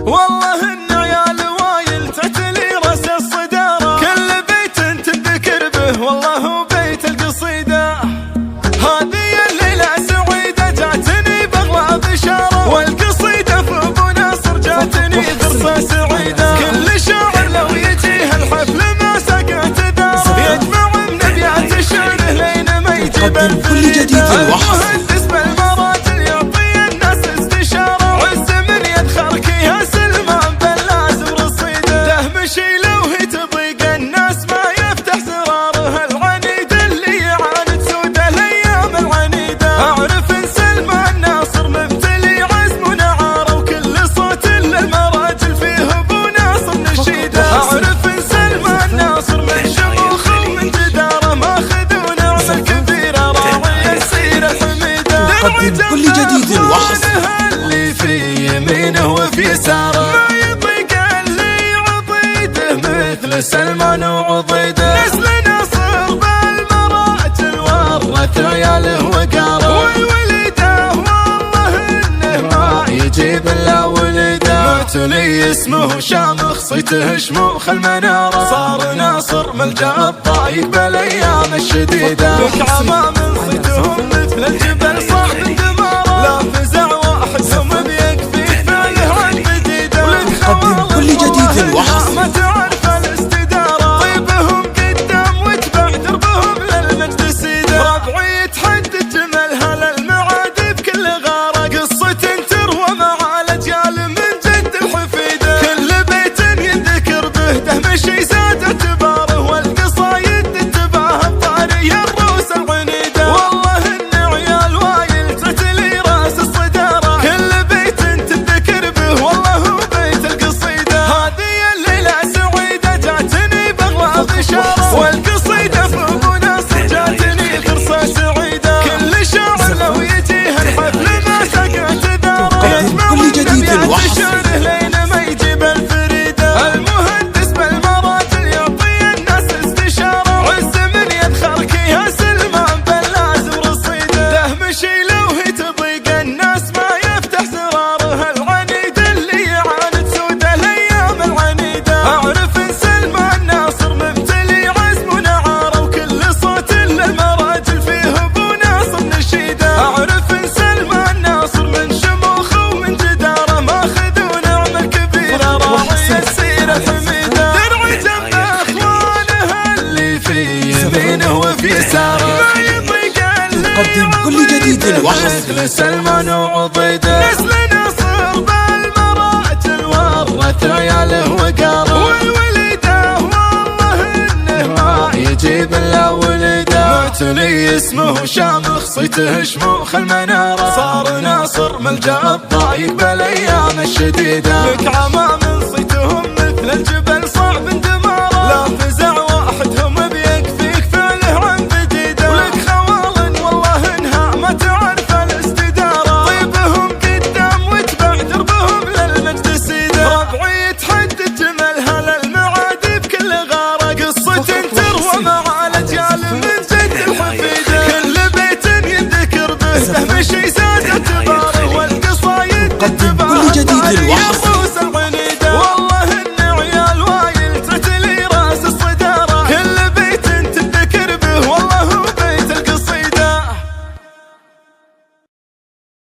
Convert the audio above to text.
والله ان عيال وايل تعتلي راس الصدارة، كل بيت تنذكر به والله بيت القصيدة. هذه الليلة سعيدة جاتني بغلى بشارة، والقصيدة في ابو ناصر جاتني فرصة سعيدة. كل شاعر لو يجيه الحفل ما سقط داره، يجمع من ابيات الشعر لين ما يجيب الفريدة. المهندس بالمراجل يعطي الناس استشارة، عز من يدخرك يا سلمان باللازم رصيده. تهمشي لو هي تضيق الناس ما يفتح زراره، العنيد اللي يعاند سوده الايام العنيده. اعرف ان سلمان ناصر ممتلي عزم ونعاره، وكل صوت للمراجل فيه ابو ناصر نشيده. اعرف ان سلمان ناصر من شموخ ومن جداره، ماخذ ونعمه كبيره راعي السيره الحميده. قدم كل جديد وحصر اللي في يمينه وفي يساره، ما يضيق اللي عضيده مثل سلمان وعضيده. نسل ناصر بالمراجل ورث عياله وقاره، والوليده والله انه ما يجيب الا ولده. معتلي اسمه شامخ صيته شموخ المناره، صار ناصر ملجأ الضايق بالايام الشديده. لك عمام صيتهم مثل الجبل صعب دماره، لا فزع واحدهم بيكفي فعله عن جديده. ولك قدم كل جديد وحصر ما تعرف الاستداره، طيبهم قدام واتبع دربهم للمجد سيده. ربعي يتحدد جمالها للمعاد بكل غاره، قصة تروى مع الاجيال من جد الحفيده. كل بيت ينذكر به تهمشي ساد اعتباره، والقصايد تتبعها بطاري الروس العنيده. والله ان عيال وايل تعتلي راس الصداره، كل بيت تنذكر به والله بيت القصيده. هذه الليله سعيده جاتني بغلى بشاره، والقصيده في ابو ناصر جاتني فرصه سعيده. كل شاعر لو يجيه الحفل ما سقط داره، يجمع من ابيات الشعر لين ما يجيب الفريده. المهندس بالمراجل يعطي الناس استشاره، عز من يدخرك يا سلمان باللازم رصيده. تهمشي لو هي تضيق الناس ما يفتح زراره، العنيد اللي يعاند سوده الايام العنيده. اعرف ان سلمان ناصر ممتلي عزم ونعاره، وكل صوت للمراجل فيه ابو ناصر نشيده. اعرف ان سلمان ناصر من شموخ ومن جداره، ماخذ ونعمه كبيره راعي السيره الحميده. درع جنب اخوانه اللي في يمينه وفي يساره، ما يضيق قدم كل جديد وحصر مثل سلمان وعضيده. نسل ناصر بالمراجل ورث عياله وقاره، والوليده والله انه ما يجيب الا ولده. معتلي اسمه شامخ صيته شموخ المناره، صار ناصر ملجأ الضايق بالايام الشديده. لك عمام صيتهم مثل الجبل